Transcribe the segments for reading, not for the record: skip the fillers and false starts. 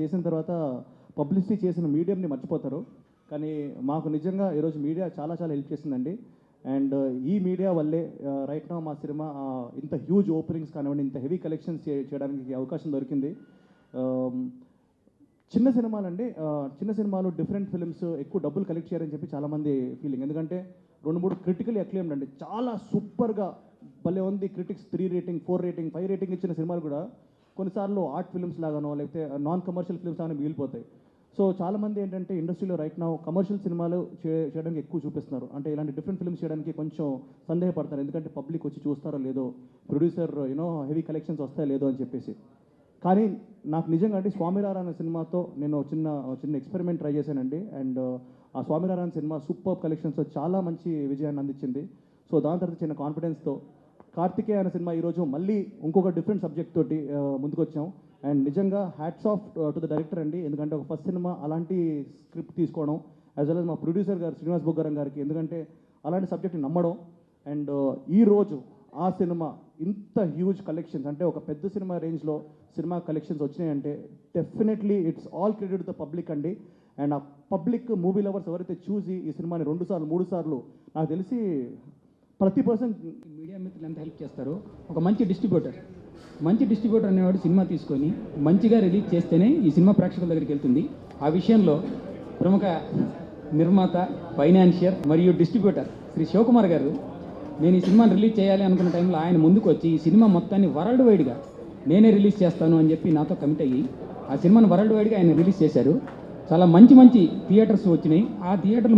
చేసిన తర్వాత పబ్లిసిటీ చేసిన మీడియంని మర్చిపోతారు. కానీ మాకు నిజంగా ఈరోజు మీడియా చాలా చాలా హెల్ప్ చేసిందండి. అండ్ ఈ మీడియా వల్లే రైట్ నౌ మా సినిమా ఇంత హ్యూజ్ ఓపెనింగ్స్ కానివ్వండి, ఇంత హెవీ కలెక్షన్స్ చేయడానికి అవకాశం దొరికింది. చిన్న సినిమాలండి, చిన్న సినిమాలు డిఫరెంట్ ఫిల్మ్స్ ఎక్కువ డబ్బులు కలెక్ట్ చేయాలని చెప్పి చాలామంది ఫీలింగ్. ఎందుకంటే 2-3 క్రిటికల్ అక్లెయిమ్డ్ అండి, చాలా సూపర్గా భలే ఉంది. క్రిటిక్స్ 3 రేటింగ్, 4 రేటింగ్, 5 రేటింగ్ ఇచ్చిన సినిమాలు కూడా కొన్నిసార్లు ఆర్ట్ ఫిల్మ్స్ లాగానో లేకపోతే నాన్ కమర్షియల్ ఫిల్మ్స్ లాగానే మిగిలిపోతాయి. సో చాలామంది ఏంటంటే ఇండస్ట్రీలో రైట్ నౌ కమర్షియల్ సినిమాలు చేయడానికి ఎక్కువ చూపిస్తున్నారు. అంటే ఇలాంటి డిఫరెంట్ ఫిల్మ్స్ చేయడానికి కొంచెం సందేహపడతారు. ఎందుకంటే పబ్లిక్ వచ్చి చూస్తారో లేదో, ప్రొడ్యూసర్ హెవీ కలెక్షన్స్ వస్తాయో లేదో అని చెప్పేసి. కానీ నాకు నిజంగా అంటే స్వామిరారా అనే సినిమాతో నేను చిన్న ఎక్స్పెరిమెంట్ ట్రై చేశానండి. అండ్ ఆ స్వామిరారా అనే సినిమా సూపర్ కలెక్షన్స్తో చాలా మంచి విజయాన్ని అందించింది. సో దాని తర్వాత చిన్న కాన్ఫిడెన్స్తో కార్తికేయ అనే సినిమా ఈరోజు మళ్ళీ ఇంకొక డిఫరెంట్ సబ్జెక్ట్ తోటి ముందుకు వచ్చాం. అండ్ నిజంగా hats off to the director అండి. ఎందుకంటే ఒక ఫస్ట్ సినిమా అలాంటి స్క్రిప్ట్ తీసుకోవడం, యాజ్ వెల్ as మా ప్రొడ్యూసర్ గారు శ్రీనివాస్ బొగ్గారం గారికి, ఎందుకంటే అలాంటి సబ్జెక్ట్ని నమ్మడం. అండ్ ఈరోజు ఆ సినిమా ఇంత హ్యూజ్ కలెక్షన్స్, అంటే ఒక పెద్ద సినిమా రేంజ్లో సినిమా కలెక్షన్స్ వచ్చినాయంటే definitely it's all credit the public అండి. అండ్ ఆ పబ్లిక్ మూవీ లవర్స్ ఎవరైతే చూసి ఈ సినిమాని 2 సార్లు 3 సార్లు, నాకు తెలిసి ప్రతి పర్సన్ మీడియా మిత్రులు ఎంత హెల్ప్ చేస్తారో, ఒక మంచి డిస్ట్రిబ్యూటర్ అనేవాడు సినిమా తీసుకొని మంచిగా రిలీజ్ చేస్తేనే ఈ సినిమా ప్రేక్షకుల దగ్గరికి వెళ్తుంది. ఆ విషయంలో ప్రముఖ నిర్మాత, ఫైనాన్షియర్ మరియు డిస్ట్రిబ్యూటర్ శ్రీ శివకుమార్ గారు, నేను ఈ సినిమాని రిలీజ్ చేయాలి అనుకున్న టైంలో ఆయన ముందుకు వచ్చి ఈ సినిమా మొత్తాన్ని వరల్డ్ వైడ్గా నేనే రిలీజ్ చేస్తాను అని చెప్పి నాతో కమిట్ అయ్యి ఆ సినిమాని వరల్డ్ వైడ్గా ఆయన రిలీజ్ చేశారు. చాలా మంచి థియేటర్స్ వచ్చినాయి. ఆ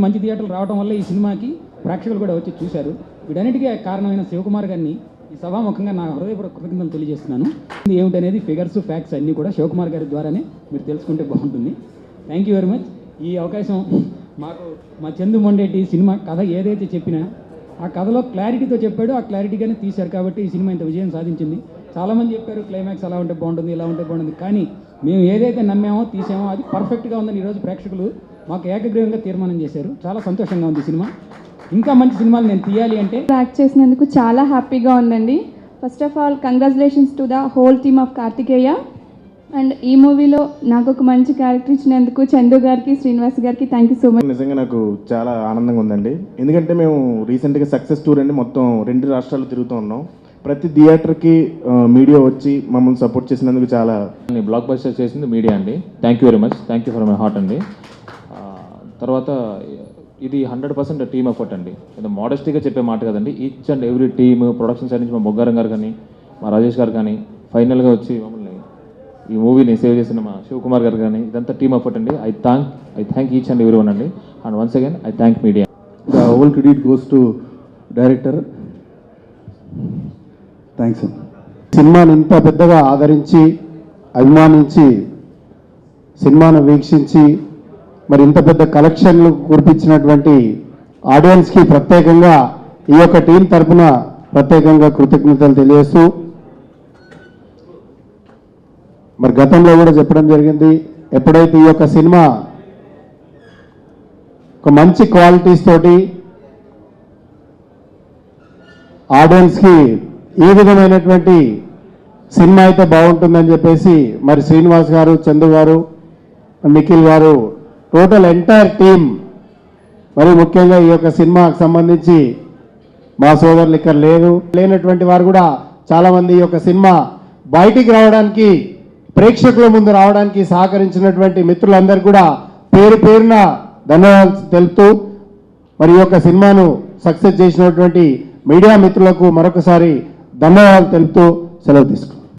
మంచి థియేటర్లు రావడం వల్ల ఈ సినిమాకి ప్రేక్షకులు కూడా వచ్చి చూశారు. వీటన్నిటికీ కారణమైన శివకుమార్ గారిని ఈ సభాముఖంగా నా హృదయపూర్వక కృతజ్ఞతలు తెలియజేస్తున్నాను. ఏమిటనేది ఫిగర్స్, ఫ్యాక్ట్స్ అన్నీ కూడా శివకుమార్ గారి ద్వారానే మీరు తెలుసుకుంటే బాగుంటుంది. Thank you very much. ఈ అవకాశం మాకు మా చందు మొండేటి సినిమా కథ ఏదైతే చెప్పినా ఆ కథలో క్లారిటీతో చెప్పాడు, ఆ క్లారిటీగానే తీశారు. కాబట్టి ఈ సినిమా ఇంత విజయం సాధించింది. చాలామంది చెప్పారు క్లైమాక్స్ అలా ఉంటే బాగుంటుంది, ఇలా ఉంటే బాగుంటుంది. కానీ మేము ఏదైతే నమ్మామో తీసామో అది పర్ఫెక్ట్గా ఉందని ఈరోజు ప్రేక్షకులు మాకు ఏకగ్రీవంగా తీర్మానం చేశారు. చాలా సంతోషంగా ఉంది సినిమా. ఇంకా మంచి సినిమాలు నేను తీయాలి అంటే యాక్ట్ చేసినందుకు చాలా హ్యాపీగా ఉందండి. First of all congratulations to the whole team of Karthikeya. And ఈ మూవీలో నాకు ఒక మంచి క్యారెక్టర్ ఇచ్చినందుకు చందు గారికి, శ్రీనివాస్ గారికి థ్యాంక్ యూ సో మచ్. నిజంగా నాకు చాలా ఆనందంగా ఉందండి. ఎందుకంటే మేము రీసెంట్గా సక్సెస్ టూర్ అండి మొత్తం 2 రాష్ట్రాలు తిరుగుతూ ఉన్నాం. ప్రతి థియేటర్కి మీడియా వచ్చి మమ్మల్ని సపోర్ట్ చేసినందుకు చాలా బ్లాక్ బస్టర్ చేసింది మీడియా అండి. Thank you very much. Thank you for my heart అండి. తర్వాత ఇది 100% టీమ్ ఎఫర్ట్ అండి. ఇది మోడెస్టీగా చెప్పే మాట కదండి. Each and every team, production side నుంచి మా బొగ్గారం గారు కానీ, మా రాజేష్ గారు కానీ, ఫైనల్గా వచ్చి మమ్మల్ని ఈ మూవీని సేవ్ చేసిన మా శివకుమార్ గారు కానీ, ఇదంతా టీమ్ ఎఫర్ట్ అండి. I thank each and every one అండి. And once again I thank media. The whole credit goes to director. Thanks. సినిమాని ఇంత పెద్దగా ఆదరించి, అభిమానించి, సినిమాను వీక్షించి మరి ఇంత పెద్ద కలెక్షన్లు కురిపించినటువంటి ఆడియన్స్కి ప్రత్యేకంగా ఈ యొక్క టీం తరఫున ప్రత్యేకంగా కృతజ్ఞతలు తెలియజేస్తూ, మరి గతంలో కూడా చెప్పడం జరిగింది, ఎప్పుడైతే ఈ యొక్క సినిమా ఒక మంచి క్వాలిటీస్ తోటి ఆడియన్స్కి ఏ విధమైనటువంటి సినిమా అయితే బాగుంటుందని చెప్పేసి మరి శ్రీనివాస్ గారు, చందు గారు, నిఖిల్ గారు, టోటల్ ఎంటైర్ టీమ్, మరి ముఖ్యంగా ఈ యొక్క సినిమాకు సంబంధించి మా సోదరులు ఇక్కడ లేనటువంటి వారు కూడా చాలామంది ఈ యొక్క సినిమా బయటికి రావడానికి, ప్రేక్షకుల ముందు రావడానికి సహకరించినటువంటి మిత్రులందరూ కూడా పేరు పేరున ధన్యవాదాలు తెలుపుతూ, మరి ఈ యొక్క సినిమాను సక్సెస్ చేసినటువంటి మీడియా మిత్రులకు మరొకసారి ధన్యవాదాలు తెలుపుతూ సెలవు తీసుకుంటాం.